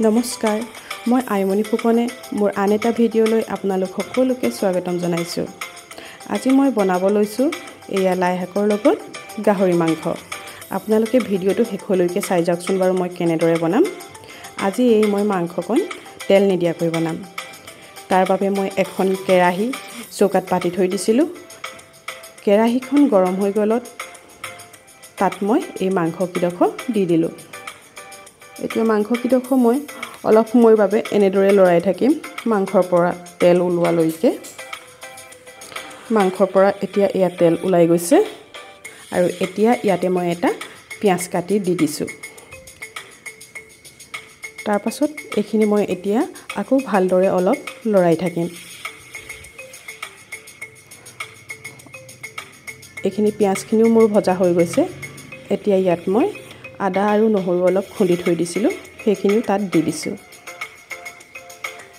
নমস্কাৰ, মই আইমণি ফুকনে মোৰ আন এটা ভিডিঅ'লৈ আপোনালোক সকলোকে স্বাগতম জনাইছোঁ। আজি মই বনাব লৈছোঁ এয়া লাই শাকৰ লগত গাহৰি মাংস। আপোনালোকে ভিডিঅ'টো শেষলৈকে চাই যাওকচোন বাৰু মই কেনেদৰে বনাম। আজি মই মাংসকণ তেল নিদিয়াকৈ বনাম। তাৰ বাবে মই এখন কেৰাহী চৌকাত পাতি থৈ দিছিলোঁ। কেৰাহীখন গৰম হৈ গ'লত তাত মই এই মাংসকেইডোখৰ দি দিলোঁ। এতিয়া মাংসকেইডোখৰ মই অলপ সময়ৰ বাবে এনেদৰে লৰাই থাকিম মাংসৰ পৰা তেল ওলোৱালৈকে। মাংসৰ পৰা এতিয়া এয়া তেল ওলাই গৈছে আৰু এতিয়া ইয়াতে মই এটা পিঁয়াজ কাটি দি দিছোঁ। তাৰ পাছত এইখিনি মই এতিয়া আকৌ ভালদৰে অলপ লৰাই থাকিম। এইখিনি পিঁয়াজখিনিও মোৰ ভজা হৈ গৈছে। এতিয়া ইয়াত মই আদা আৰু নহৰু অলপ খুন্দি থৈ দিছিলোঁ, সেইখিনিও তাত দি দিছোঁ।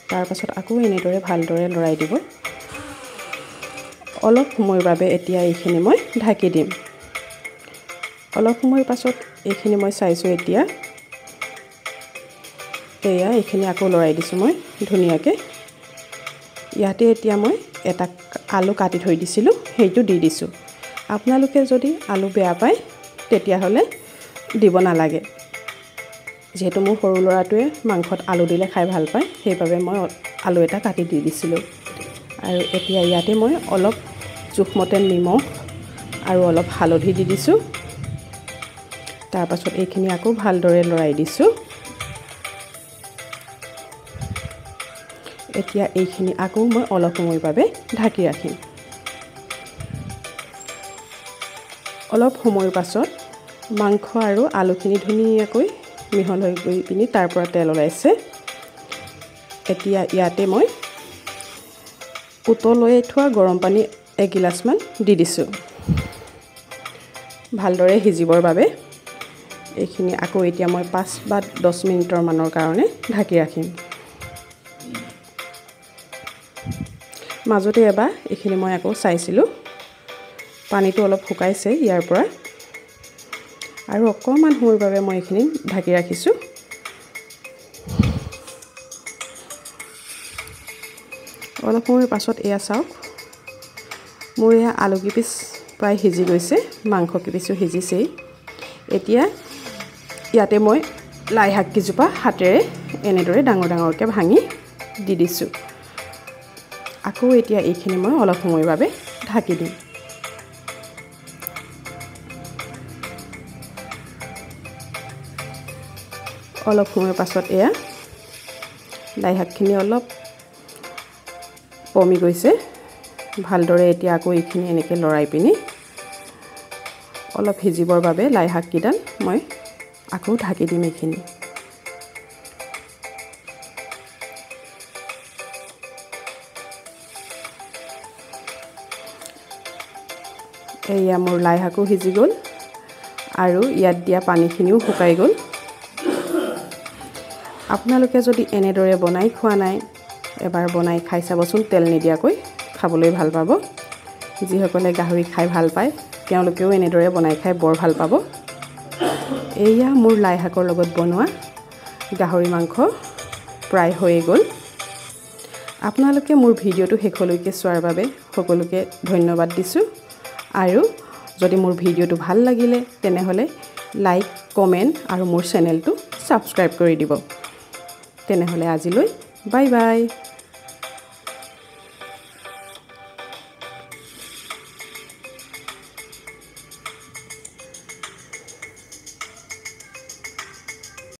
তাৰ পাছত আকৌ এনেদৰে ভালদৰে লৰাই দিব। অলপ সময়ৰ বাবে এতিয়া এইখিনি মই ঢাকি দিম। অলপ সময়ৰ পাছত এইখিনি মই চাইছোঁ এতিয়া এইখিনি আকৌ লৰাই দিছোঁ মই ধুনীয়াকৈ। ইয়াতে এতিয়া মই এটা আলু কাটি থৈ দিছিলোঁ, সেইটো দি দিছোঁ। আপোনালোকে যদি আলু বেয়া পায় তেতিয়াহ'লে দিব নালাগে। যিহেতু মোৰ সৰু ল'ৰাটোৱে মাংসত আলু দিলে খাই ভাল পায়, সেইবাবে মই আলু এটা কাটি দি দিছিলোঁ। আৰু এতিয়া ইয়াতে মই অলপ জোখমতে নিমখ আৰু অলপ হালধি দি দিছোঁ। তাৰপাছত এইখিনি আকৌ ভালদৰে লৰাই দিছোঁ। এতিয়া এইখিনি আকৌ মই অলপ সময়ৰ বাবে ঢাকি ৰাখিম। অলপ সময়ৰ পাছত মাংস আৰু আলুখিনি ধুনীয়াকৈ মিহল হৈ গৈ পিনি তাৰ পৰা তেল ওলাইছে। এতিয়া ইয়াতে মই উতলাই থোৱা গৰম পানী এগিলাচমান দি দিছোঁ ভালদৰে সিজিবৰ বাবে। এইখিনি আকৌ এতিয়া মই 5 বা 10 মিনিটৰ মানৰ কাৰণে ঢাকি ৰাখিম। মাজতে এবাৰ এইখিনি মই আকৌ চাইছিলোঁ, পানীটো অলপ শুকাইছে ইয়াৰ পৰা। আৰু অকণমান সময়ৰ বাবে মই এইখিনি ঢাকি ৰাখিছোঁ। অলপ সময়ৰ পাছত এয়া চাওক, মোৰ এয়া আলু কিপিচ প্ৰায় সিজি গৈছে, মাংস কিপিচো সিজিছেই। এতিয়া ইয়াতে মই লাই শাক কেইজোপা হাতেৰে এনেদৰে ডাঙৰ ডাঙৰকৈ ভাঙি দি দিছোঁ। আকৌ এতিয়া এইখিনি মই অলপ সময়ৰ বাবে ঢাকি দিম। অলপ সময়ৰ পাছত এয়া লাই শাকখিনি অলপ কমি গৈছে। ভালদৰে এতিয়া আকৌ এইখিনি এনেকৈ লৰাই পিনি অলপ সিজিবৰ বাবে লাই শাককেইডাল মই আকৌ ঢাকি দিম এইখিনি। এয়া মোৰ লাই শাকো সিজি গ'ল আৰু ইয়াত দিয়া পানীখিনিও শুকাই গ'ল। আপোনালোকে যদি এনেদৰে বনাই খোৱা নাই, এবাৰ বনাই খাই চাবচোন তেল নিদিয়াকৈ, খাবলৈ ভাল পাব। যিসকলে গাহৰি খাই ভাল পায় তেওঁলোকেও এনেদৰে বনাই খাই বৰ ভাল পাব। এয়া মোৰ লাই শাকৰ লগত বনোৱা গাহৰি মাংস প্ৰায় হৈয়ে গ'ল। আপোনালোকে মোৰ ভিডিঅ'টো শেষলৈকে চোৱাৰ বাবে সকলোকে ধন্যবাদ দিছোঁ। আৰু যদি মোৰ ভিডিঅ'টো ভাল লাগিলে তেনেহ'লে লাইক, কমেণ্ট আৰু মোৰ চেনেলটো ছাবস্ক্ৰাইব কৰি দিব। তেনেহ'লে আজিলৈ বাই বাই।